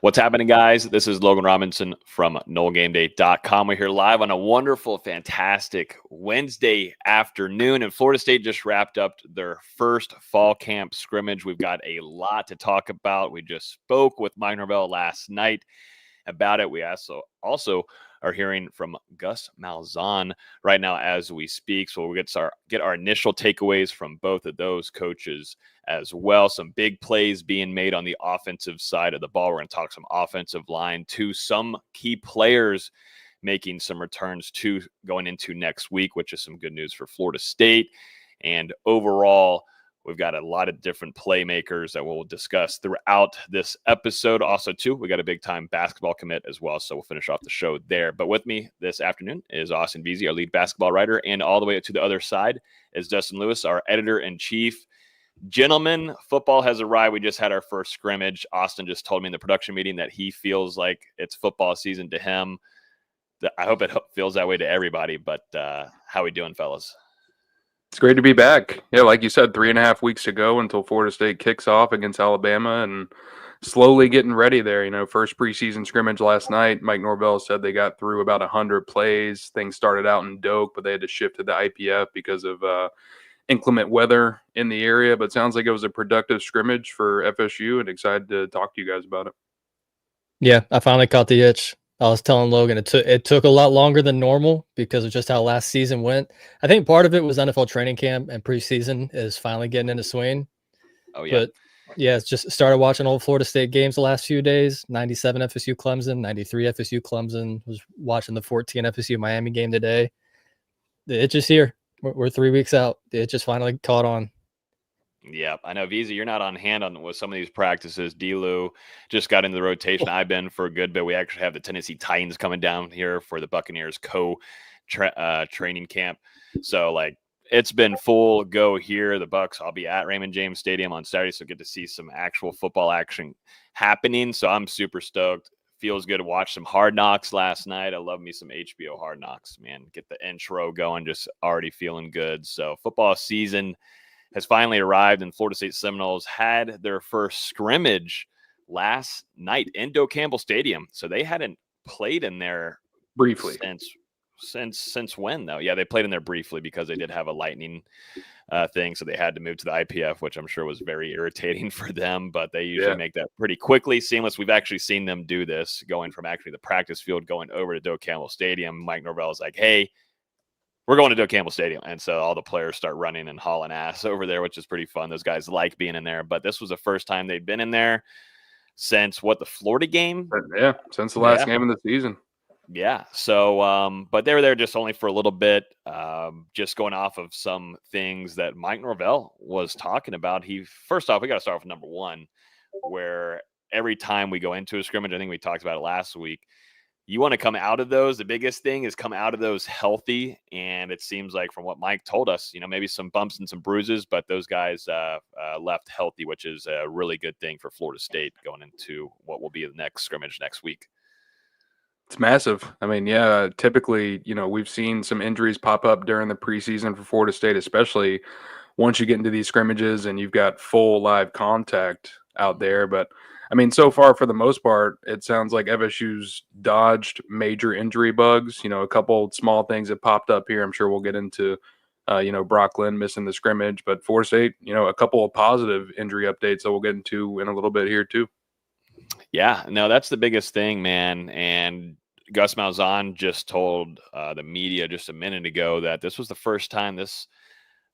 What's happening, guys? This is Logan Robinson from NoleGameday.com. We're here live on a wonderful, fantastic Wednesday afternoon, and Florida State just wrapped up their first fall camp scrimmage. We've got a lot to talk about. We just spoke with Mike Norvell last night about it. We also are hearing from Gus Malzahn right now as we speak. So we'll get our initial takeaways from both of those coaches as well. Some big plays being made on the offensive side of the ball. We're going to talk some offensive line too. Some key players making some returns too going into next week, which is some good news for Florida State. And overall, we've got a lot of different playmakers that we'll discuss throughout this episode. Also, too, we got a big-time basketball commit as well, so we'll finish off the show there. But with me this afternoon is Austin Veazey, our lead basketball writer, and all the way to the other side is Dustin Lewis, our editor-in-chief. Gentlemen, football has arrived. We just had our first scrimmage. Austin just told me in the production meeting that he feels like it's football season to him. I hope it feels that way to everybody, but how we doing, fellas? It's great to be back. Yeah, like you said, 3.5 weeks to go until Florida State kicks off against Alabama, and slowly getting ready there. You know, first preseason scrimmage last night, Mike Norvell said they got through about 100 plays. Things started out in Doak, but they had to shift to the IPF because of inclement weather in the area. But it sounds like it was a productive scrimmage for FSU, and excited to talk to you guys about it. Yeah, I finally caught the itch. I was telling Logan it took a lot longer than normal because of just how last season went. I think part of it was NFL training camp and preseason is finally getting into swing. Oh, yeah. But, yeah, it's just started watching old Florida State games the last few days. 97 FSU Clemson, 93 FSU Clemson. Was watching the 14 FSU Miami game today. The itch is here. We're 3 weeks out. The itch just finally caught on. Yeah, I know, Veazey, you're not on hand with some of these practices. D-Lou just got into the rotation. I've been for a good bit. We actually have the Tennessee Titans coming down here for the Buccaneers training camp. So, like, it's been full go here. The Bucs, I'll be at Raymond James Stadium on Saturday, so get to see some actual football action happening. So I'm super stoked. Feels good to watch some Hard Knocks last night. I love me some HBO Hard Knocks, man. Get the intro going, just already feeling good. So football season has finally arrived, and Florida State Seminoles had their first scrimmage last night in Doak Campbell Stadium. So they hadn't played in there briefly since when, though? Yeah, they played in there briefly because they did have a lightning thing, so they had to move to the IPF, which I'm sure was very irritating for them, but they usually make that pretty quickly seamless. We've actually seen them do this, going from actually the practice field going over to Doak Campbell Stadium. Mike Norvell is like, hey, we're going to Duke Campbell Stadium. And so all the players start running and hauling ass over there, which is pretty fun. Those guys like being in there. But this was the first time they'd been in there since the Florida game? Yeah, since the last game of the season. Yeah. So, but they were there just only for a little bit, just going off of some things that Mike Norvell was talking about. First off, we got to start with number one, where every time we go into a scrimmage, I think we talked about it last week, you want to come out of those. The biggest thing is come out of those healthy. And it seems like from what Mike told us, maybe some bumps and some bruises, but those guys left healthy, which is a really good thing for Florida State going into what will be the next scrimmage next week. It's massive. I mean, yeah, typically, we've seen some injuries pop up during the preseason for Florida State, especially once you get into these scrimmages and you've got full live contact out there. But I mean, so far, for the most part, it sounds like FSU's dodged major injury bugs. A couple small things that popped up here. I'm sure we'll get into, Brock Lynn missing the scrimmage. But Florida State, a couple of positive injury updates that we'll get into in a little bit here, too. Yeah, no, that's the biggest thing, man. And Gus Malzahn just told the media just a minute ago that this was the first time this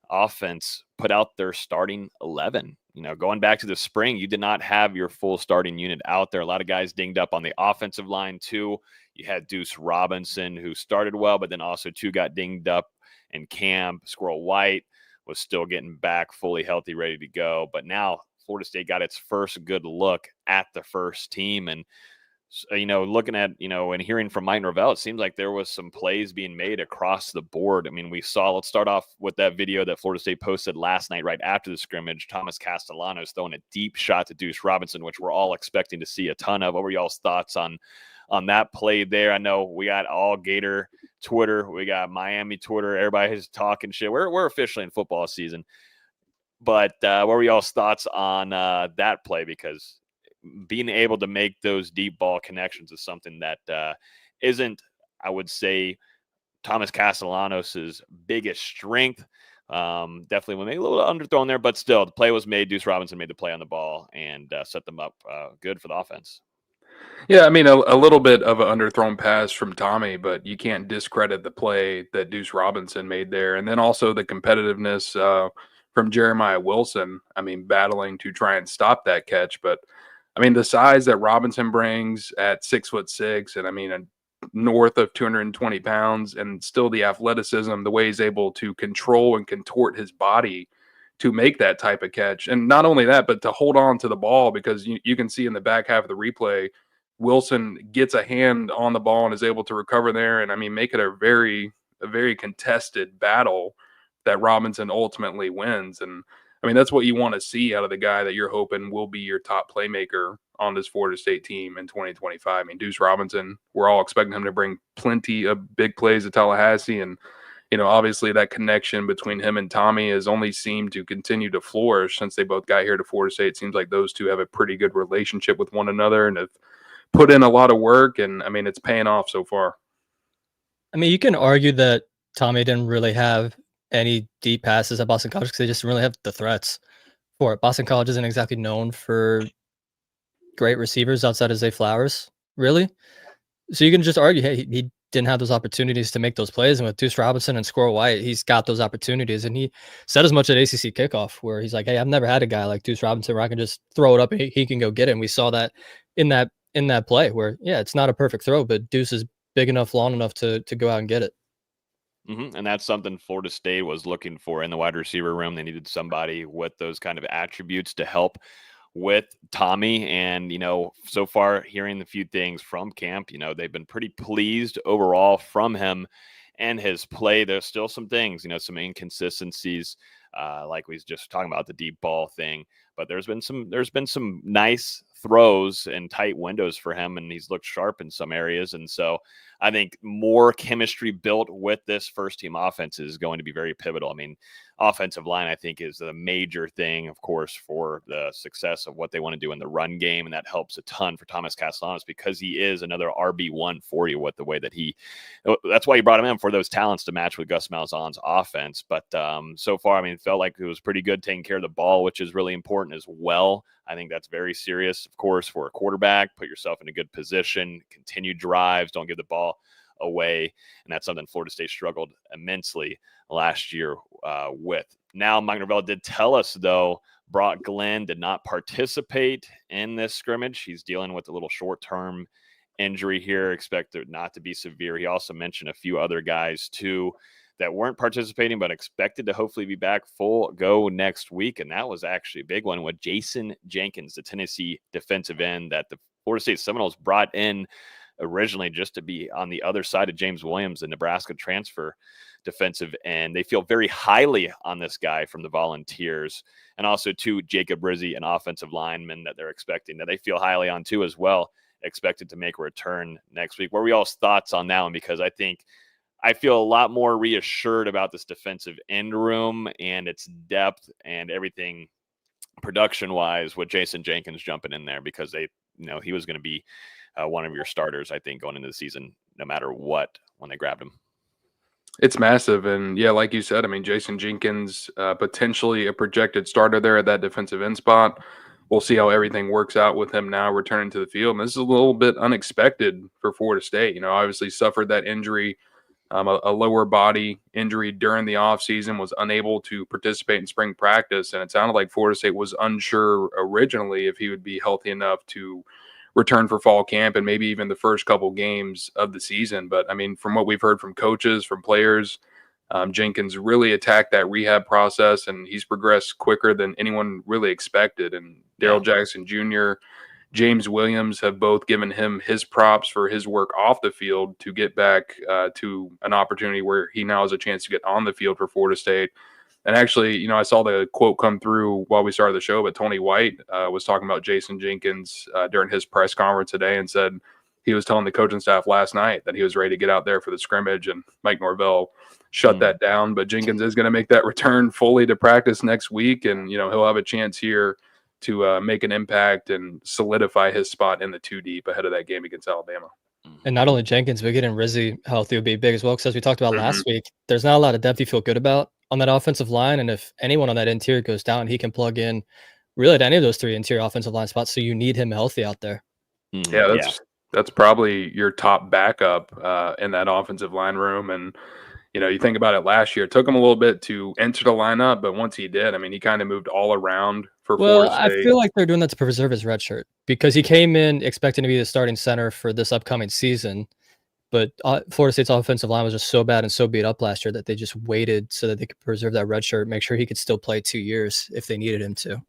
offense put out their starting 11. Going back to the spring, you did not have your full starting unit out there. A lot of guys dinged up on the offensive line too. You had Duce Robinson, who started well, but then also two got dinged up in camp. Squirrel White was still getting back fully healthy, ready to go. But now Florida State got its first good look at the first team. And looking at, and hearing from Mike Norvell, it seems like there was some plays being made across the board. I mean, let's start off with that video that Florida State posted last night, right after the scrimmage. Thomas Castellanos throwing a deep shot to Duce Robinson, which we're all expecting to see a ton of. What were y'all's thoughts on that play there? I know we got all Gator Twitter. We got Miami Twitter. Everybody's talking shit. We're officially in football season. But what were y'all's thoughts on that play? Because being able to make those deep ball connections is something that isn't, I would say, Thomas Castellanos' biggest strength. Definitely maybe a little underthrown there, but still the play was made. Duce Robinson made the play on the ball and set them up good for the offense. Yeah, I mean, a little bit of an underthrown pass from Tommy, but you can't discredit the play that Duce Robinson made there. And then also the competitiveness from Jeremiah Wilson. I mean, battling to try and stop that catch. But, I mean, the size that Robinson brings at 6'6", and I mean, north of 220 pounds, and still the athleticism, the way he's able to control and contort his body to make that type of catch. And not only that, but to hold on to the ball, because you can see in the back half of the replay, Wilson gets a hand on the ball and is able to recover there. And I mean, make it a very contested battle that Robinson ultimately wins. And I mean, that's what you want to see out of the guy that you're hoping will be your top playmaker on this Florida State team in 2025. I mean, Duce Robinson, we're all expecting him to bring plenty of big plays to Tallahassee. And, you know, obviously that connection between him and Tommy has only seemed to continue to flourish since they both got here to Florida State. It seems like those two have a pretty good relationship with one another and have put in a lot of work, and I mean, it's paying off so far. I mean, you can argue that Tommy didn't really have any deep passes at Boston College because they just didn't really have the threats for it. Boston College isn't exactly known for great receivers outside of Zay Flowers, really. So you can just argue, hey, he didn't have those opportunities to make those plays. And with Duce Robinson and Squirrel White, he's got those opportunities. And he said as much at ACC kickoff, where he's like, hey, I've never had a guy like Duce Robinson where I can just throw it up and he can go get it. And we saw that in that play where, yeah, it's not a perfect throw, but Duce is big enough, long enough to go out and get it. And that's something Florida State was looking for in the wide receiver room. They needed somebody with those kind of attributes to help with Tommy. And, you know, so far hearing the few things from camp, you know, they've been pretty pleased overall from him and his play. There's still some things, you know, some inconsistencies, like we was just talking about the deep ball thing, but there's been some nice throws and tight windows for him, and he's looked sharp in some areas. And so I think more chemistry built with this first team offense is going to be very pivotal. I mean, offensive line, I think, is a major thing, of course, for the success of what they want to do in the run game. And that helps a ton for Thomas Castellanos because he is another RB1 for you with the way that that's why you brought him in, for those talents to match with Gus Malzahn's offense. But so far, I mean, it felt like it was pretty good taking care of the ball, which is really important as well. I think that's very serious, of course, for a quarterback. Put yourself in a good position, continue drives, don't give the ball away. And that's something Florida State struggled immensely last year with. Now, Mike Norvell did tell us, though, Brock Glenn did not participate in this scrimmage. He's dealing with a little short-term injury here, expected not to be severe. He also mentioned a few other guys, too, that weren't participating, but expected to hopefully be back full go next week. And that was actually a big one with Jaden Jenkins, the Tennessee defensive end that the Florida State Seminoles brought in originally just to be on the other side of James Williams, the Nebraska transfer defensive end. They feel very highly on this guy from the Volunteers, and also too Jacob Rizzi, an offensive lineman that they're expecting that they feel highly on too as well, expected to make a return next week. What were y'all's thoughts on that one? Because I feel a lot more reassured about this defensive end room and its depth and everything production-wise with Jaden Jenkins jumping in there, because he was going to be one of your starters, I think, going into the season, no matter what, when they grabbed him. It's massive. And yeah, like you said, I mean, Jaden Jenkins, potentially a projected starter there at that defensive end spot. We'll see how everything works out with him now returning to the field. And this is a little bit unexpected for Florida State. You know, obviously suffered that injury, a lower body injury during the offseason, was unable to participate in spring practice. And it sounded like Florida State was unsure originally if he would be healthy enough to return for fall camp and maybe even the first couple games of the season. But I mean, from what we've heard from coaches, from players, Jenkins really attacked that rehab process, and he's progressed quicker than anyone really expected. And Darrell Jackson Jr., James Williams have both given him his props for his work off the field to get back to an opportunity where he now has a chance to get on the field for Florida State. And actually, you know, I saw the quote come through while we started the show, but Tony White was talking about Jaden Jenkins during his press conference today and said he was telling the coaching staff last night that he was ready to get out there for the scrimmage, and Mike Norvell shut that down. But Jenkins is going to make that return fully to practice next week, and, you know, he'll have a chance here to make an impact and solidify his spot in the 2 deep ahead of that game against Alabama. And not only Jenkins, but getting Rizzi healthy would be big as well. Because as we talked about last week, there's not a lot of depth you feel good about on that offensive line. And if anyone on that interior goes down, he can plug in really at any of those 3 interior offensive line spots. So you need him healthy out there. Yeah, that's probably your top backup in that offensive line room. And you think about it last year, it took him a little bit to enter the lineup, but once he did, I mean, he kind of moved all around for Florida State. I feel like they're doing that to preserve his red shirt because he came in expecting to be the starting center for this upcoming season. But Florida State's offensive line was just so bad and so beat up last year that they just waited so that they could preserve that red shirt, make sure he could still play 2 years if they needed him to.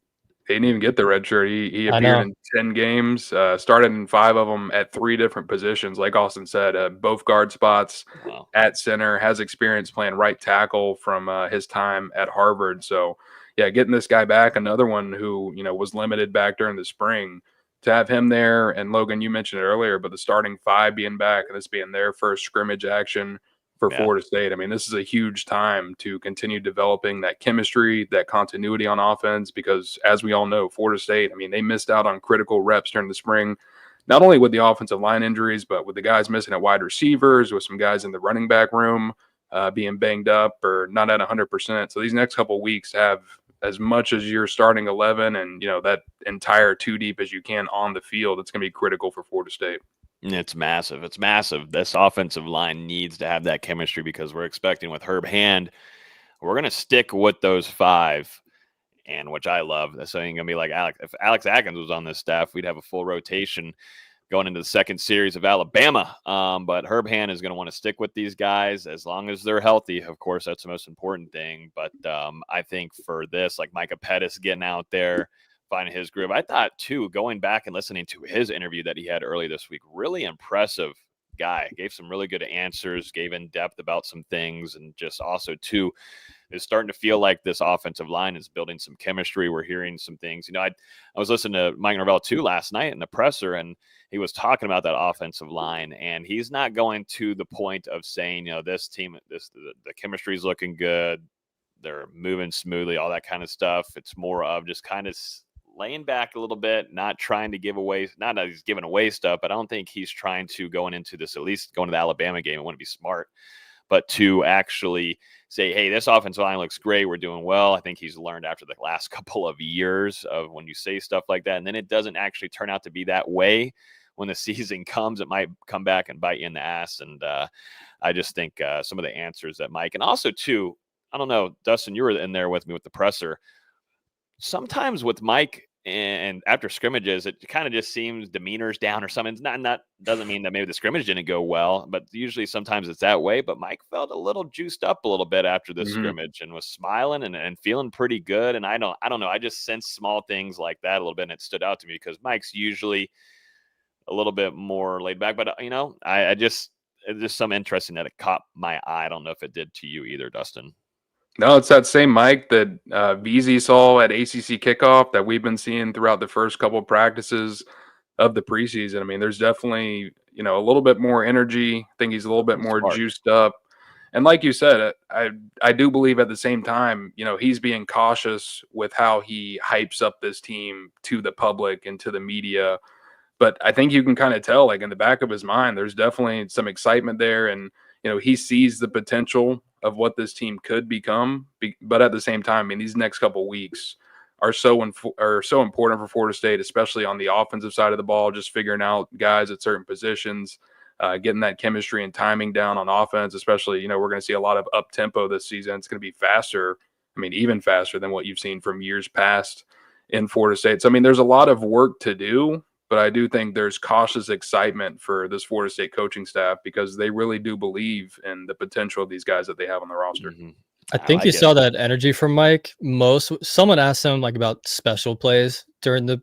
He didn't even get the red shirt. He appeared in 10 games, started in 5 of them at 3 different positions. Like Austin said, both guard spots at center, has experience playing right tackle from his time at Harvard. So, yeah, getting this guy back, another one who, was limited back during the spring, to have him there. And Logan, you mentioned it earlier, but the starting 5 being back and this being their first scrimmage action for Florida State. I mean, this is a huge time to continue developing that chemistry, that continuity on offense, because as we all know, Florida State, I mean, they missed out on critical reps during the spring, not only with the offensive line injuries, but with the guys missing at wide receivers, with some guys in the running back room being banged up or not at 100%. So these next couple of weeks have as much as your starting 11 and, that entire 2 deep as you can on the field. It's going to be critical for Florida State. It's massive. It's massive. This offensive line needs to have that chemistry because we're expecting with Herb Hand, we're going to stick with those 5, and which I love. That's going to be like Alex. If Alex Atkins was on this staff, we'd have a full rotation going into the second series of Alabama. But Herb Hand is going to want to stick with these guys as long as they're healthy. Of course, that's the most important thing. But I think for this, like Micah Pettis getting out there, finding his groove. I thought, too, going back and listening to his interview that he had early this week, really impressive guy. Gave some really good answers, gave in depth about some things, and just also, too, is starting to feel like this offensive line is building some chemistry. We're hearing some things. I was listening to Mike Norvell, too, last night in the presser, and he was talking about that offensive line, and he's not going to the point of saying, this team, the chemistry is looking good, they're moving smoothly, all that kind of stuff. It's more of just kind of laying back a little bit, not trying to give away, not that he's giving away stuff, but I don't think he's trying to going into this, at least going to the Alabama game, I want to be smart, but to actually say, hey, this offensive line looks great, we're doing well. I think he's learned after the last couple of years of when you say stuff like that, and then it doesn't actually turn out to be that way. When the season comes, it might come back and bite you in the ass. And I just think some of the answers that Mike, and also too, I don't know, Dustin, you were in there with me with the presser. Sometimes with Mike and after scrimmages, it kind of just seems demeanor's down or something. It's not doesn't mean that maybe the scrimmage didn't go well, but usually sometimes it's that way. But Mike felt a little juiced up a little bit after the scrimmage and was smiling and feeling pretty good. And I don't know. I just sensed small things like that a little bit, and it stood out to me because Mike's usually a little bit more laid back. But it's just some interesting that it caught my eye. I don't know if it did to you either, Dustin. No, it's that same Mike that VZ saw at ACC kickoff that we've been seeing throughout the first couple of practices of the preseason. I mean, there's definitely, a little bit more energy. I think he's a little bit more juiced up. And like you said, I do believe at the same time, he's being cautious with how he hypes up this team to the public and to the media. But I think you can kind of tell, like in the back of his mind, there's definitely some excitement there. And, he sees the potential of what this team could become. But at the same time, I mean, these next couple of weeks are so important for Florida State, especially on the offensive side of the ball, just figuring out guys at certain positions, getting that chemistry and timing down on offense, especially, we're going to see a lot of up-tempo this season. It's going to be faster. I mean, even faster than what you've seen from years past in Florida State. So, I mean, there's a lot of work to do. But I do think there's cautious excitement for this Florida State coaching staff because they really do believe in the potential of these guys that they have on the roster. Mm-hmm. I think you saw that energy from Mike. Someone asked him about special plays during the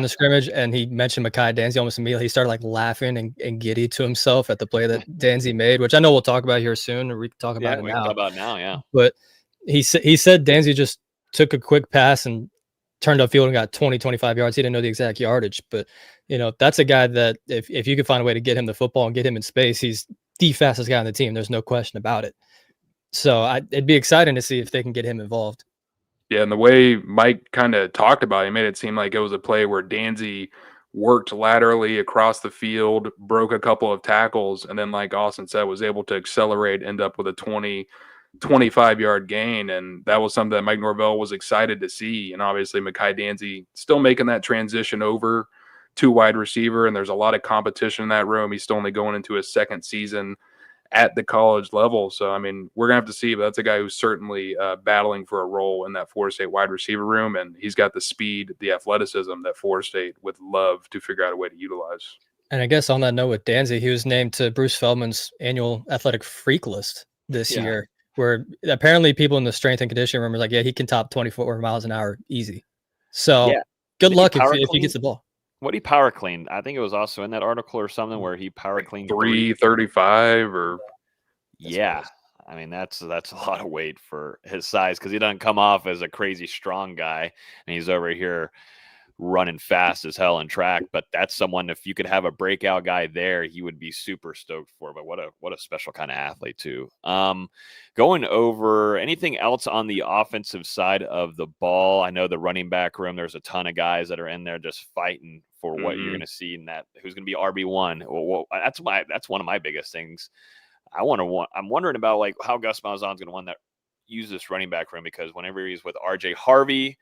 scrimmage, and he mentioned Mai Danzy almost immediately. He started laughing and giddy to himself at the play that Danzy made, which I know we'll talk about here soon, or we can talk about it now. Talk about now, yeah. But he said Danzy just took a quick pass and turned upfield and got 20, 25 yards. He didn't know the exact yardage, but that's a guy that if you could find a way to get him the football and get him in space, he's the fastest guy on the team. There's no question about it. So it'd be exciting to see if they can get him involved. Yeah, and the way Mike kind of talked about it, he made it seem like it was a play where Danzy worked laterally across the field, broke a couple of tackles, and then, like Austin said, was able to accelerate, end up with a 25-yard gain. And that was something that Mike Norvell was excited to see. And obviously, Mai Danzy still making that transition over to wide receiver, and there's a lot of competition in that room. He's still only going into his second season at the college level. So, I mean, we're going to have to see, but that's a guy who's certainly battling for a role in that Florida State wide receiver room. And he's got the speed, the athleticism that Florida State would love to figure out a way to utilize. And I guess on that note with Danzy, he was named to Bruce Feldman's annual athletic freak list this year, where apparently people in the strength and conditioning room are like, yeah, he can top 24 miles an hour easy. So good luck if he gets the ball. What he power cleaned? I think it was also in that article or something where he power cleaned 335 or I mean, that's a lot of weight for his size, because he doesn't come off as a crazy strong guy, and he's over here running fast as hell in track. But that's someone, if you could have a breakout guy there, he would be super stoked for. But what a special kind of athlete too. Going over anything else on the offensive side of the ball, I know the running back room, there's a ton of guys that are in there just fighting for what you're going to see in that, who's going to be RB1. Well, that's one of my biggest things. I'm wondering about, like, how Gus Malzahn's going to want that use this running back room, because whenever he's with RJ Harvey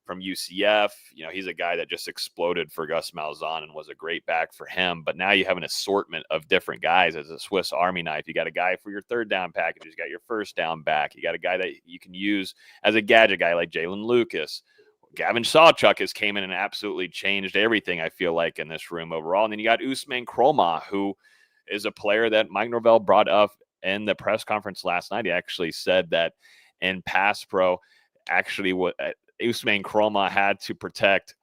from UCF, he's a guy that just exploded for Gus Malzahn and was a great back for him. But now you have an assortment of different guys as a Swiss Army knife. You got a guy for your third down package. You got your first down back. You got a guy that you can use as a gadget guy like Jalen Lucas. Gavin Sawchuk has came in and absolutely changed everything, I feel like, in this room overall. And then you got Usman Kromah, who is a player that Mike Norvell brought up in the press conference last night. He actually said that in pass pro, actually what Usman Kromah had to protect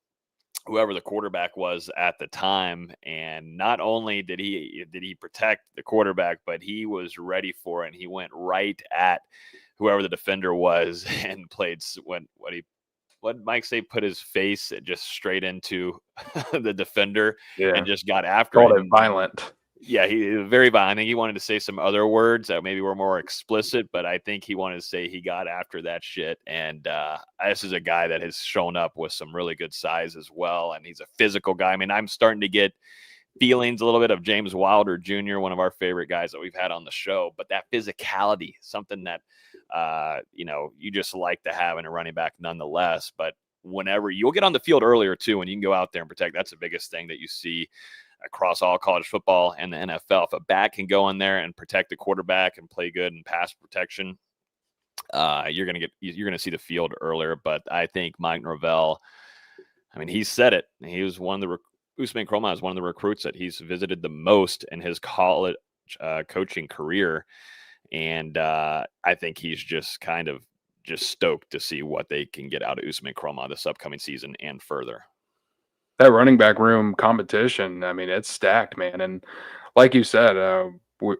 whoever the quarterback was at the time. And not only did he protect the quarterback, but he was ready for it. And he went right at whoever the defender was and played what Mike say, put his face just straight into the defender and just got after Called it. it violent. Yeah, he was very violent. I think he wanted to say some other words that maybe were more explicit, but I think he wanted to say he got after that shit. And this is a guy that has shown up with some really good size as well, and he's a physical guy. I mean, I'm starting to get feelings a little bit of James Wilder Jr., one of our favorite guys that we've had on the show. But that physicality, something that you just like to have in a running back nonetheless. But whenever you'll get on the field earlier too, and you can go out there and protect, that's the biggest thing that you see across all college football and the NFL. If a back can go in there and protect the quarterback and play good in pass protection, you're gonna see the field earlier. But I think Mike Norvell, I mean, he said it. He was one of the Usman Kromah is one of the recruits that he's visited the most in his college coaching career. And I think he's just kind of stoked to see what they can get out of Usman Kromah this upcoming season and further. That running back room competition, I mean, it's stacked, man. And like you said,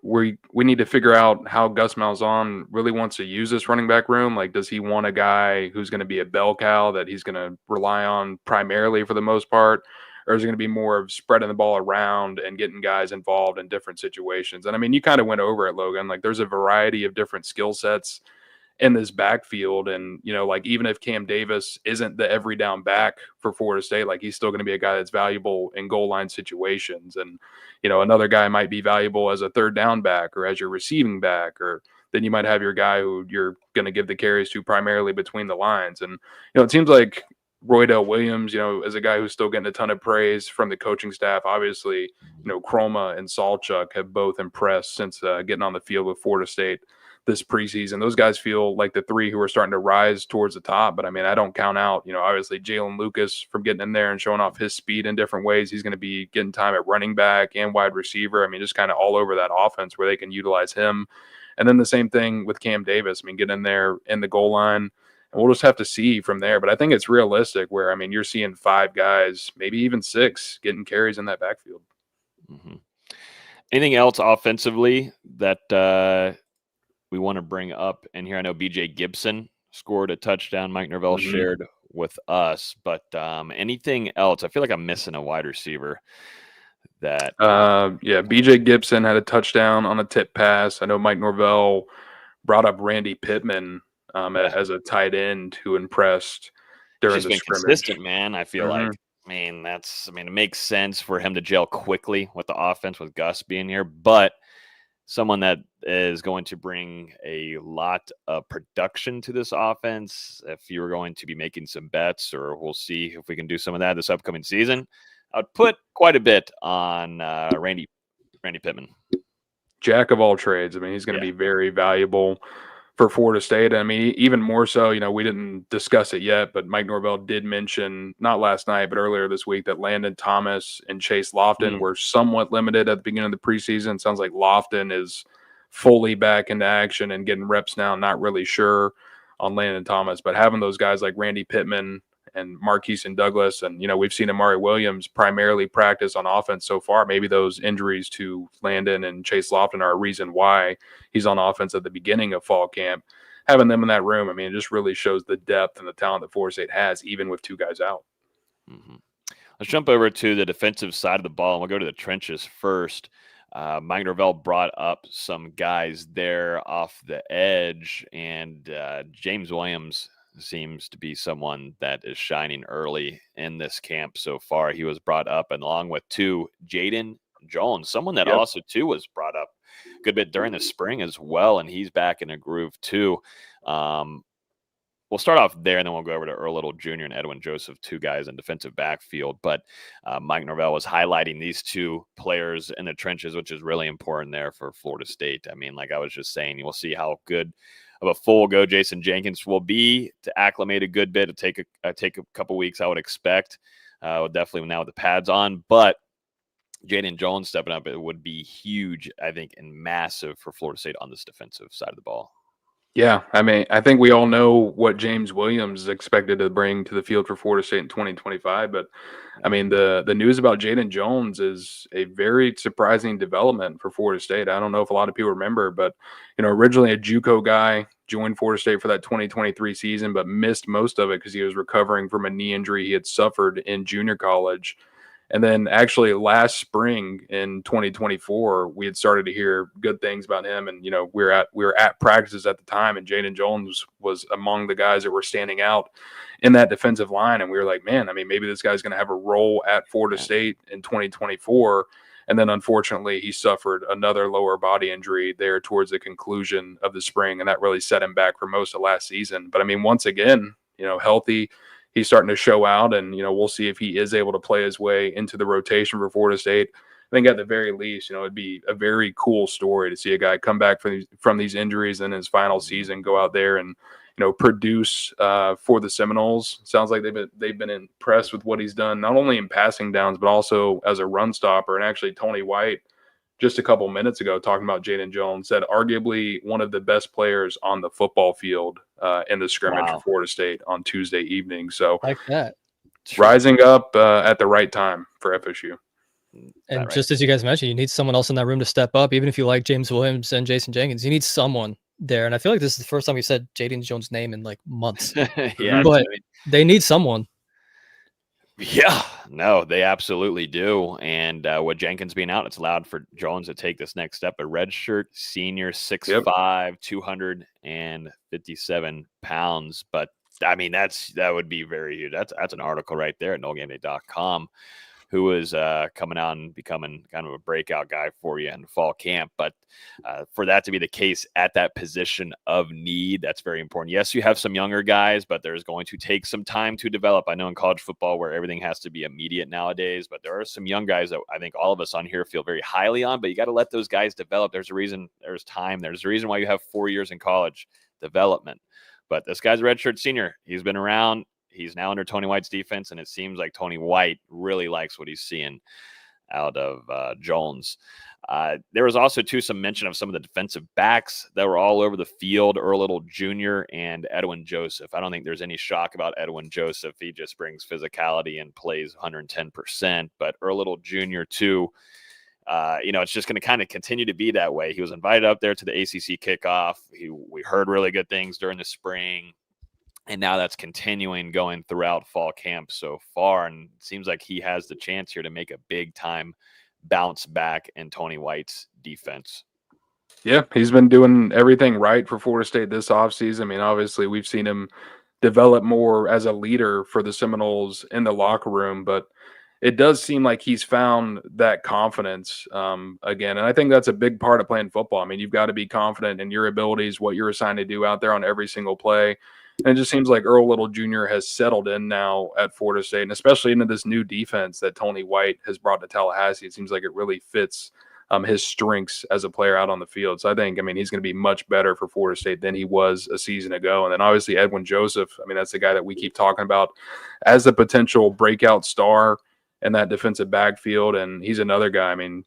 we need to figure out how Gus Malzahn really wants to use this running back room. Like, does he want a guy who's going to be a bell cow that he's going to rely on primarily for the most part? Or is it going to be more of spreading the ball around and getting guys involved in different situations? And I mean, you kind of went over it, Logan. Like, there's a variety of different skill sets in this backfield. And, like, even if Cam Davis isn't the every down back for Florida State, like, he's still going to be a guy that's valuable in goal line situations. And, another guy might be valuable as a third down back or as your receiving back, or then you might have your guy who you're going to give the carries to primarily between the lines. And, it seems like Roydell Williams, is a guy who's still getting a ton of praise from the coaching staff. Obviously, Kromah and Sawchuk have both impressed since getting on the field with Florida State this preseason. Those guys feel like the three who are starting to rise towards the top. But I mean, I don't count out, obviously Jalen Lucas from getting in there and showing off his speed in different ways. He's going to be getting time at running back and wide receiver. I mean, just kind of all over that offense where they can utilize him. And then the same thing with Cam Davis. I mean, get in there in the goal line. And we'll just have to see from there. But I think it's realistic where, I mean, you're seeing 5 guys, maybe even 6, getting carries in that backfield. Mm-hmm. Anything else offensively that we want to bring up in here? I know BJ Gibson scored a touchdown. Mike Norvell shared with us. But anything else? I feel like I'm missing a wide receiver. BJ Gibson had a touchdown on a tip pass. I know Mike Norvell brought up Randy Pittman as a tight end who impressed He's during just the been scrimmage. consistent, man. I feel Mhm. like, it makes sense for him to gel quickly with the offense with Gus being here, but someone that is going to bring a lot of production to this offense. If you're going to be making some bets, or we'll see if we can do some of that this upcoming season, I'd put quite a bit on Randy Pittman. Jack of all trades. I mean, he's going to Yeah. be very valuable for Florida State. I mean, even more so, we didn't discuss it yet, but Mike Norvell did mention, not last night, but earlier this week, that Landon Thomas and Chase Lofton were somewhat limited at the beginning of the preseason. Sounds like Lofton is fully back into action and getting reps now. Not really sure on Landon Thomas, but having those guys like Randy Pittman and Marquise and Douglas, and we've seen Amari Williams primarily practice on offense so far. Maybe those injuries to Landon and Chase Lofton are a reason why he's on offense at the beginning of fall camp. Having them in that room, I mean, it just really shows the depth and the talent that Florida State has, even with two guys out. Mm-hmm. Let's jump over to the defensive side of the ball, and we'll go to the trenches first. Mike Norvell brought up some guys there off the edge, and James Williams seems to be someone that is shining early in this camp so far. He was brought up along with Jaden Jones, someone that also too was brought up a good bit during the spring as well, and he's back in a groove too. We'll start off there, and then we'll go over to Earl Little Jr. and Edwin Joseph, two guys in defensive backfield. But Mike Norvell was highlighting these two players in the trenches, which is really important there for Florida State. I mean, like I was just saying, we'll see how good of a full go Jason Jenkins will be to acclimate a good bit. It'll take a couple weeks, I would expect. Definitely now with the pads on. But Jaden Jones stepping up, it would be huge, I think, and massive for Florida State on this defensive side of the ball. Yeah, I mean, I think we all know what James Williams is expected to bring to the field for Florida State in 2025. But, I mean, the news about Jaden Jones is a very surprising development for Florida State. I don't know if a lot of people remember, but, originally a JUCO guy, joined Florida State for that 2023 season, but missed most of it because he was recovering from a knee injury he had suffered in junior college. And then actually last spring in 2024, we had started to hear good things about him. And, we were at practices at the time, and Jaden Jones was among the guys that were standing out in that defensive line. And we were like, man, I mean, maybe this guy's going to have a role at Florida State in 2024. And then unfortunately, he suffered another lower body injury there towards the conclusion of the spring. And that really set him back for most of last season. But I mean, once again, healthy, he's starting to show out, and we'll see if he is able to play his way into the rotation for Florida State. I think at the very least, it'd be a very cool story to see a guy come back from these injuries and his final season go out there and produce for the Seminoles. Sounds like they've been impressed with what he's done, not only in passing downs but also as a run stopper. And actually, Tony White, just a couple minutes ago, talking about Jaden Jones, said arguably one of the best players on the football field in the scrimmage for Florida State on Tuesday evening. So like that, rising up at the right time for FSU. And just as you guys mentioned, you need someone else in that room to step up. Even if you like James Williams and Jason Jenkins, you need someone there. And I feel like this is the first time we said Jaden Jones' name in like months. Yeah, but they need someone. Yeah, no, they absolutely do. And with Jenkins being out, it's allowed for Jones to take this next step. A redshirt senior, 6'5", 257 pounds. But I mean, that would be very huge. That's an article right there at NoleGameday.com. Who is coming out and becoming kind of a breakout guy for you in fall camp. But for that to be the case at that position of need, that's very important. Yes, you have some younger guys, but there's going to take some time to develop. I know in college football where everything has to be immediate nowadays, but there are some young guys that I think all of us on here feel very highly on, but you got to let those guys develop. There's a reason, there's time. There's a reason why you have 4 years in college development. But this guy's a redshirt senior. He's been around. He's now under Tony White's defense, and it seems like Tony White really likes what he's seeing out of Jones. There was also, too, some mention of some of the defensive backs that were all over the field, Earl Little Jr. and Edwin Joseph. I don't think there's any shock about Edwin Joseph. He just brings physicality and plays 110%. But Earl Little Jr., too, it's just going to kind of continue to be that way. He was invited up there to the ACC kickoff. We heard really good things during the spring. And now that's continuing going throughout fall camp so far. And it seems like he has the chance here to make a big time bounce back in Tony White's defense. Yeah, he's been doing everything right for Florida State this offseason. I mean, obviously, we've seen him develop more as a leader for the Seminoles in the locker room, but it does seem like he's found that confidence again. And I think that's a big part of playing football. I mean, you've got to be confident in your abilities, what you're assigned to do out there on every single play. And it just seems like Earl Little Jr. has settled in now at Florida State, and especially into this new defense that Tony White has brought to Tallahassee. It seems like it really fits his strengths as a player out on the field. So I mean, he's going to be much better for Florida State than he was a season ago. And then obviously Edwin Joseph, I mean, that's the guy that we keep talking about as the potential breakout star in that defensive backfield. And he's another guy, I mean,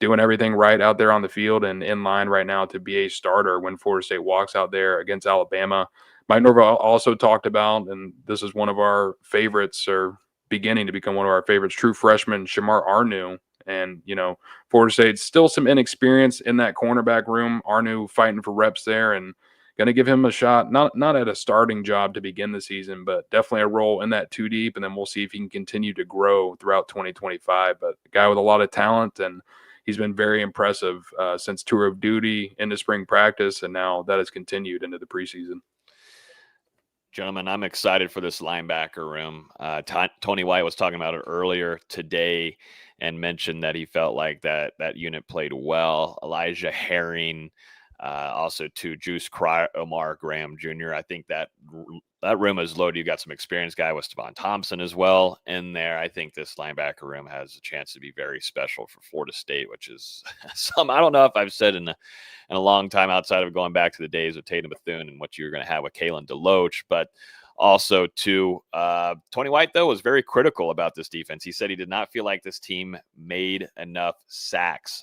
doing everything right out there on the field and in line right now to be a starter when Florida State walks out there against Alabama. Mike Norvell also talked about, and this is one of our favorites, or beginning to become one of our favorites, true freshman Shamar Arnu. And, Florida State's still some inexperience in that cornerback room. Arnu fighting for reps there and going to give him a shot, not at a starting job to begin the season, but definitely a role in that two deep. And then we'll see if he can continue to grow throughout 2025. But a guy with a lot of talent, and he's been very impressive since tour of duty into spring practice. And now that has continued into the preseason. Gentlemen, I'm excited for this linebacker room. Tony White was talking about it earlier today and mentioned that he felt like that unit played well. Elijah Herring, also to Juice Omar Graham Jr. I think that room is loaded. You got some experienced guy with Stevan Thompson as well in there. I think this linebacker room has a chance to be very special for Florida State, which is I don't know if I've said in a long time outside of going back to the days of Tatum Bethune and what you're going to have with Kalen DeLoach, but also to Tony White, though, was very critical about this defense. He said he did not feel like this team made enough sacks.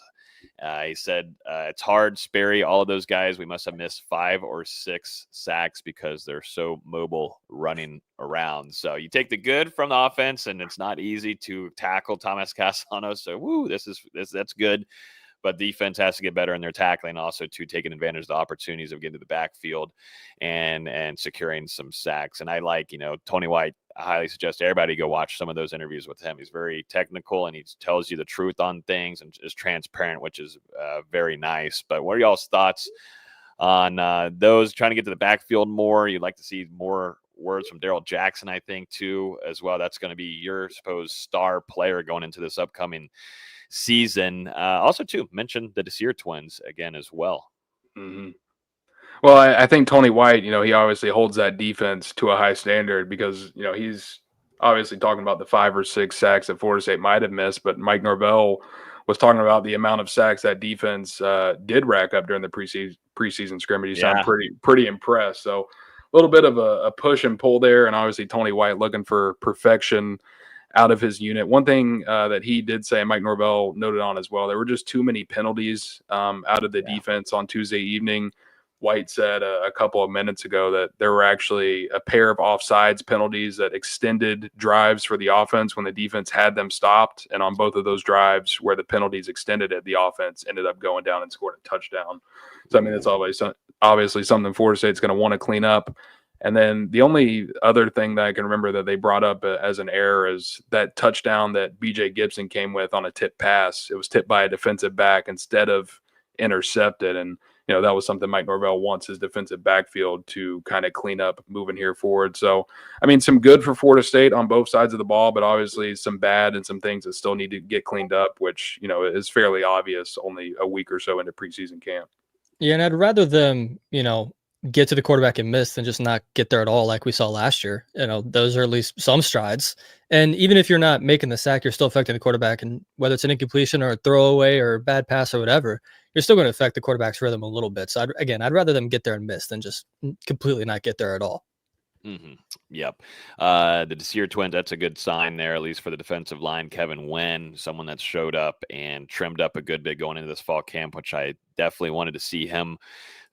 He said, it's hard, Sperry, all of those guys, we must have missed 5 or 6 sacks because they're so mobile running around. So you take the good from the offense, and it's not easy to tackle Thomas Casano. So, that's good. But defense has to get better in their tackling, also to taking advantage of the opportunities of getting to the backfield and securing some sacks. And I like, Tony White, I highly suggest everybody go watch some of those interviews with him. He's very technical, and he tells you the truth on things and is transparent, which is very nice. But what are y'all's thoughts on those trying to get to the backfield more? You'd like to see more words from Daryl Jackson, I think, too, as well. That's going to be your supposed star player going into this upcoming season. Also, too, mention the Duce twins again as well. Mm-hmm. Well, I think Tony White, he obviously holds that defense to a high standard because, he's obviously talking about the 5 or 6 sacks that Florida State might have missed, but Mike Norvell was talking about the amount of sacks that defense did rack up during the preseason scrimmage. You sound pretty impressed. So a little bit of a push and pull there, and obviously Tony White looking for perfection out of his unit. One thing that he did say, Mike Norvell noted on as well, there were just too many penalties out of the defense on Tuesday evening. White said a couple of minutes ago that there were actually a pair of offsides penalties that extended drives for the offense when the defense had them stopped. And on both of those drives where the penalties extended it, the offense ended up going down and scored a touchdown. So, I mean, that's obviously something Florida State's going to want to clean up. And then the only other thing that I can remember that they brought up as an error is that touchdown that BJ Gibson came with on a tip pass. It was tipped by a defensive back instead of intercepted. And, that was something Mike Norvell wants his defensive backfield to kind of clean up moving here forward. So, I mean, some good for Florida State on both sides of the ball, but obviously some bad and some things that still need to get cleaned up, which, is fairly obvious only a week or so into preseason camp. Yeah, and I'd rather them, get to the quarterback and miss than just not get there at all like we saw last year. Those are at least some strides. And even if you're not making the sack, you're still affecting the quarterback. And whether it's an incompletion or a throwaway or a bad pass or whatever, you're still going to affect the quarterback's rhythm a little bit. So, I'd rather them get there and miss than just completely not get there at all. Mm-hmm. Yep. The Duce twins, that's a good sign there, at least for the defensive line. Kevin Wen, someone that showed up and trimmed up a good bit going into this fall camp, which I definitely wanted to see him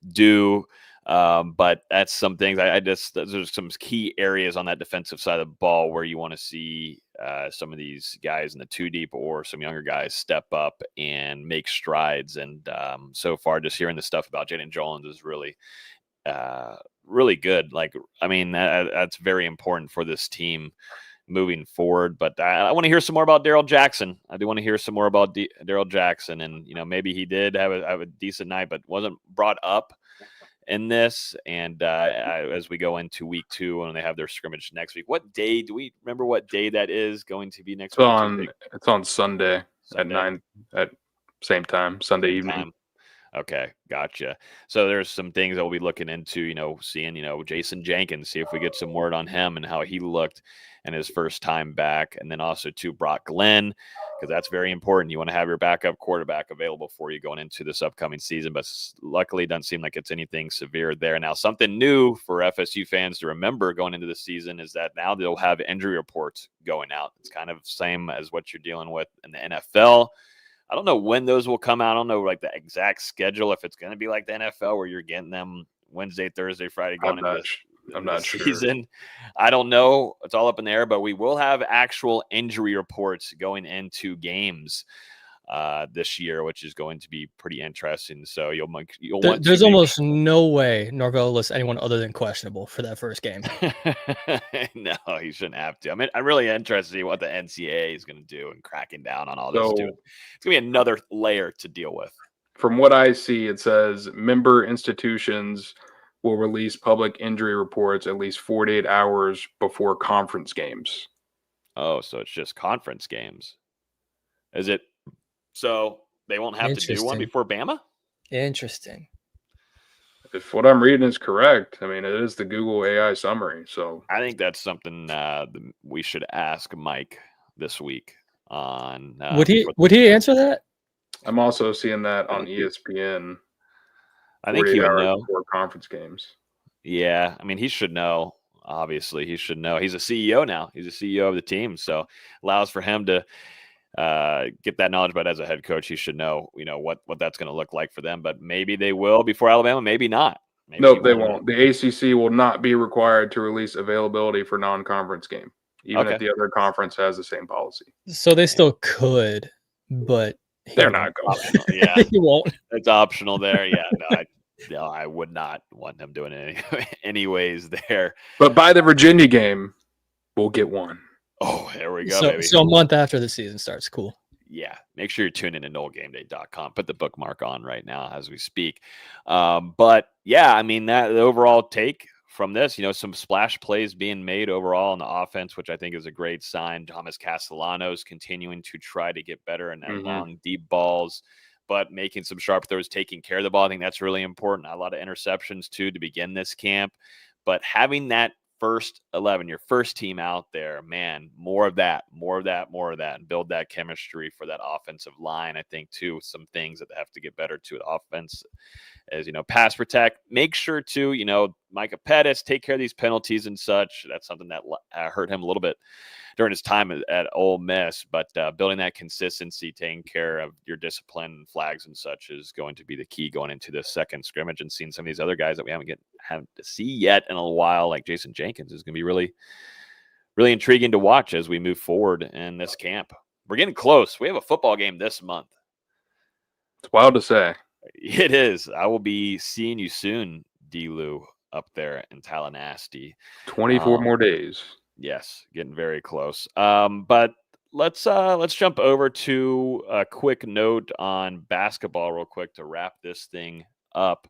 do. But that's some things there's some key areas on that defensive side of the ball where you want to see some of these guys in the 2 deep or some younger guys step up and make strides. And so far, just hearing the stuff about Jaden Jones is really really good. Like, I mean, that's very important for this team moving forward. But I want to hear some more about Daryl Jackson. I do want to hear some more about Daryl Jackson. And, maybe he did have a decent night, but wasn't brought up in this. And as we go into week 2, when they have their scrimmage next week, what day do we remember what day that is going to be next week? It's on Sunday at 9 at same time, Sunday evening. Okay, gotcha. So there's some things that we'll be looking into, seeing, Jason Jenkins, see if we get some word on him and how he looked in his first time back. And then also to Brock Glenn, because that's very important. You want to have your backup quarterback available for you going into this upcoming season. But luckily, it doesn't seem like it's anything severe there. Now, something new for FSU fans to remember going into the season is that now they'll have injury reports going out. It's kind of same as what you're dealing with in the NFL. I don't know when those will come out. I don't know like the exact schedule, if it's going to be like the NFL where you're getting them Wednesday, Thursday, Friday going into the season. I don't know. It's all up in the air, but we will have actual injury reports going into games this year, which is going to be pretty interesting. So there's almost no way Norvell lists anyone other than questionable for that first game. No, he shouldn't have to. I mean, I'm really interested to see what the NCAA is going to do and cracking down on all this too. It's going to be another layer to deal with. From what I see, it says member institutions will release public injury reports at least 48 hours before conference games. Oh, so it's just conference games. Is it? So they won't have to do one before Bama? Interesting. If what I'm reading is correct, I mean, it is the Google AI summary. So I think that's something we should ask Mike this week on. Would he answer that? I'm also seeing that on ESPN. I think he would know before conference games. Yeah, I mean, he should know. Obviously, he should know. He's a CEO now. He's a CEO of the team, so allows for him to get that knowledge. But as a head coach, he should know, what that's going to look like for them. But maybe they will before Alabama. Maybe not. Nope, they won't. The ACC will not be required to release availability for non-conference game, even if the other conference has the same policy. So they still could, but they're not going. Yeah, he won't. It's optional there. Yeah, no, I would not want them doing it anyways there. But by the Virginia game, we'll get one. Oh, there we go, baby. So a month after the season starts. Cool. Yeah. Make sure you're tuning in to NoleGameday.com. Put the bookmark on right now as we speak. But, yeah, I mean, that the overall take from this, some splash plays being made overall on the offense, which I think is a great sign. Thomas Castellanos continuing to try to get better in that long, deep balls, but making some sharp throws, taking care of the ball. I think that's really important. A lot of interceptions, too, to begin this camp. But having that first 11, your first team out there, man, more of that, and build that chemistry for that offensive line. I think, too, some things that they have to get better to the offense is, pass protect. Make sure to, Micah Pettis, take care of these penalties and such. That's something that hurt him a little bit during his time at Ole Miss, but building that consistency, taking care of your discipline and flags and such is going to be the key going into the second scrimmage, and seeing some of these other guys that we haven't to see yet in a while, like Jason Jenkins, is going to be really, really intriguing to watch as we move forward in this camp. We're getting close. We have a football game this month. It's wild to say. It is. I will be seeing you soon, D-Lou, up there in Tallahassee. 24 more days. Yes, getting very close. But let's jump over to a quick note on basketball real quick to wrap this thing up.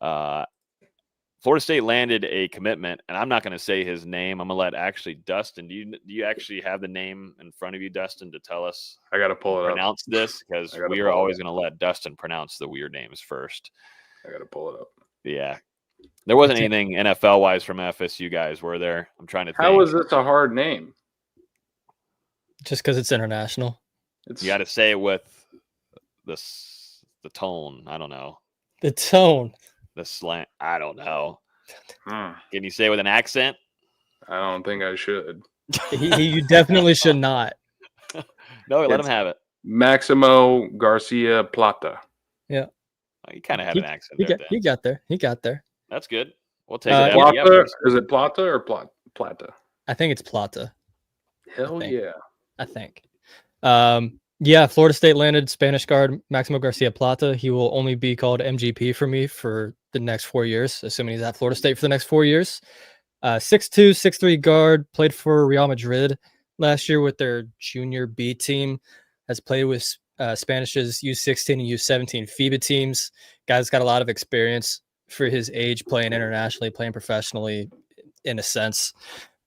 Florida State landed a commitment, and I'm not going to say his name. I'm going to let Dustin. Do you actually have the name in front of you, Dustin, to tell us? I got to pull it up. Pronounce this, because we are always going to let Dustin pronounce the weird names first. I got to pull it up. Yeah. There wasn't anything NFL-wise from FSU guys, were there? I'm trying to think. How is this a hard name? Just because it's international. You got to say it with the tone. I don't know. The tone. The slant. I don't know. Can you say it with an accent? I don't think I should. You definitely should not. No, let him have it. Maximo Garcia Plata. Yeah. Oh, you kind of had an accent there. He got there. That's good. We'll take it. Plata, is it Plata or Plata? I think it's Plata. Hell yeah. I think. Yeah, Florida State landed Spanish guard Maximo Garcia Plata. He will only be called MGP for me for the next 4 years, assuming he's at Florida State for the next 4 years. 6'2", 6'3" guard, played for Real Madrid. last year with their junior B team, has played with Spanish's U16 and U17 FIBA teams. Guy's got a lot of experience for his age, playing internationally, playing professionally in a sense.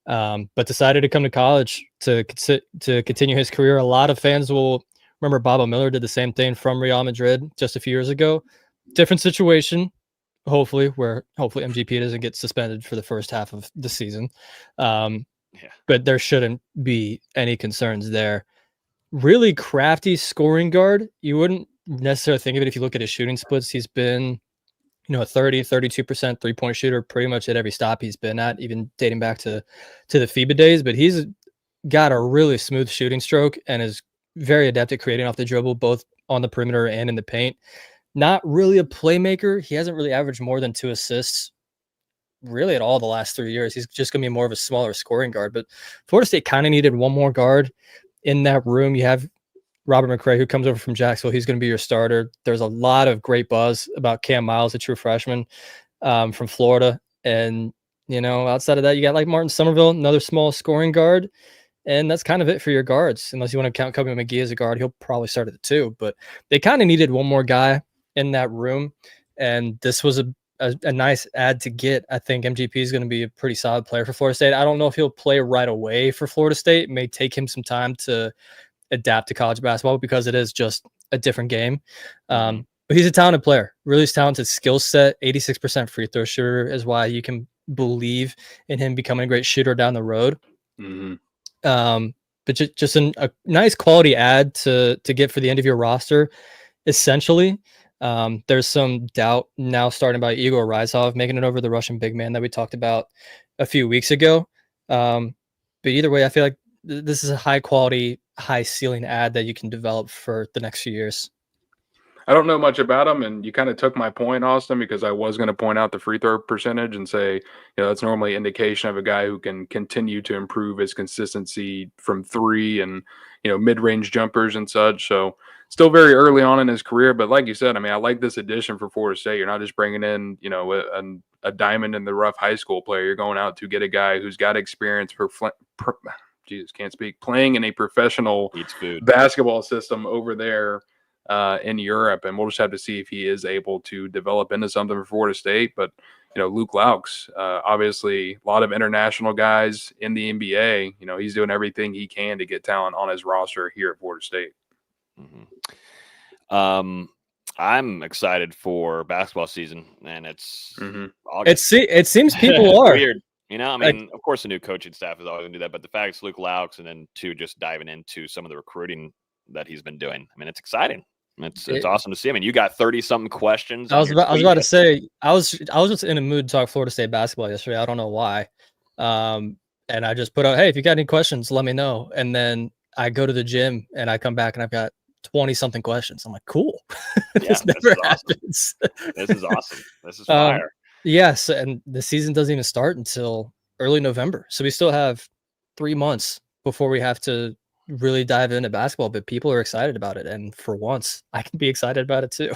But decided to come to college to continue his career. A lot of fans will remember Bobo Miller did the same thing from Real Madrid just a few years ago. Different situation, hopefully MGP doesn't get suspended for the first half of the season. But there shouldn't be any concerns there. Really crafty scoring guard. You wouldn't necessarily think of it if you look at his shooting splits. He's been, a 32% 3-point shooter pretty much at every stop he's been at, even dating back to the FIBA days. But he's got a really smooth shooting stroke and is very adept at creating off the dribble, both on the perimeter and in the paint. Not really a playmaker. He hasn't really averaged more than 2 assists really at all the last 3 years. He's just going to be more of a smaller scoring guard. But Florida State kind of needed one more guard in that room. You have Robert McRae, who comes over from Jacksonville. He's going to be your starter. There's a lot of great buzz about Cam Miles, a true freshman from Florida. And, outside of that, you got like Martin Somerville, another small scoring guard. And that's kind of it for your guards. Unless you want to count Kobe McGee as a guard, he'll probably start at the 2. But they kind of needed one more guy in that room. And this was a nice add to get. I think MGP is going to be a pretty solid player for Florida State. I don't know if he'll play right away for Florida State. It may take him some time to adapt to college basketball because it is just a different game. But he's a talented player, really talented skill set. 86% free throw shooter is why you can believe in him becoming a great shooter down the road. But just a nice quality add to get for the end of your roster. Essentially, there's some doubt now starting by Igor Rizov making it over, the Russian big man that we talked about a few weeks ago. But either way, I feel like this is a high quality, high ceiling ad that you can develop for the next few years. I don't know much about him, and you kind of took my point, Austin, because I was going to point out the free throw percentage and say, that's normally an indication of a guy who can continue to improve his consistency from 3 and, mid-range jumpers and such. So still very early on in his career, but like you said, I like this addition for Florida State. You're not just bringing in, a diamond in the rough high school player. You're going out to get a guy who's got experience playing in a professional basketball system over there in Europe, and we'll just have to see if he is able to develop into something for Florida State. But Luke Laux, obviously a lot of international guys in the NBA. He's doing everything he can to get talent on his roster here at Florida State. I'm excited for basketball season, and it's August. It seems people are weird. Of course, the new coaching staff is always going to do that, but the fact it's Luke Laux, and then just diving into some of the recruiting that he's been doing. It's exciting. It's awesome to see. You got 30-something questions. I was about to say I was just in a mood to talk Florida State basketball yesterday. I don't know why, and I just put out, hey, if you got any questions, let me know. And then I go to the gym and I come back and I've got 20-something questions. I'm like, cool. This never happens. Awesome. This is awesome. This is fire. Yes, and the season doesn't even start until early November. So we still have 3 months before we have to really dive into basketball, but people are excited about it. And for once, I can be excited about it too.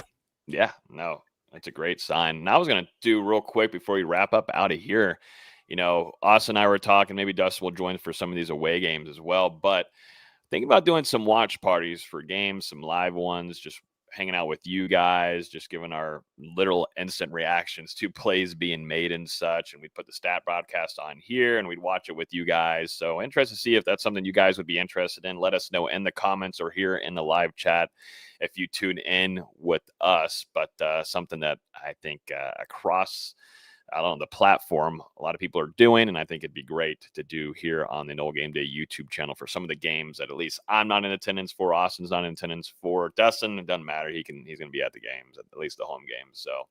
Yeah, no, that's a great sign. And I was going to do real quick before we wrap up out of here. Austin and I were talking, maybe Dustin will join for some of these away games as well, but thinking about doing some watch parties for games, some live ones, just hanging out with you guys, just giving our literal instant reactions to plays being made and such. And we'd put the stat broadcast on here and we'd watch it with you guys. So interested to see if that's something you guys would be interested in. Let us know in the comments or here in the live chat if you tune in with us. But something that I think across the platform, a lot of people are doing, and I think it'd be great to do here on the NoleGameday YouTube channel for some of the games that at least I'm not in attendance for. Austin's not in attendance for. Dustin, it doesn't matter. He's going to be at the games, at least the home games. So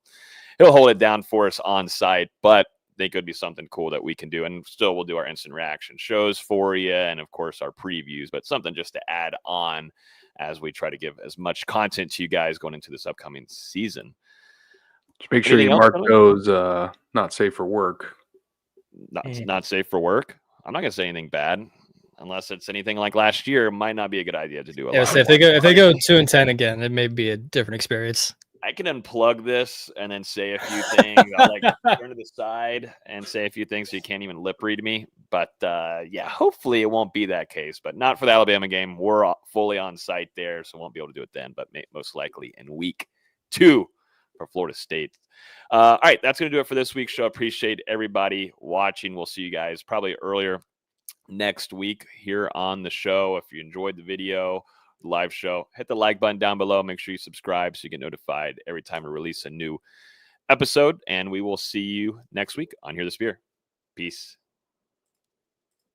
he'll hold it down for us on site, but I think it would be something cool that we can do. And still we'll do our instant reaction shows for you and, of course, our previews, but something just to add on as we try to give as much content to you guys going into this upcoming season. Just make sure you mark those not safe for work. Not safe for work. I'm not going to say anything bad unless it's anything like last year. It might not be a good idea to do it. Yeah, so if they go 2-10 again, it may be a different experience. I can unplug this and then say a few things. I'll turn to the side and say a few things so you can't even lip read me. But yeah, hopefully it won't be that case, but not for the Alabama game. We're fully on site there, so won't be able to do it then, but most likely in week 2 for Florida State. All right, that's going to do it for this week's show. Appreciate everybody watching. We'll see you guys probably earlier next week here on the show. If you enjoyed the video, the live show, hit the like button down below. Make sure you subscribe so you get notified every time we release a new episode, and we will see you next week on Hear the Spear. Peace.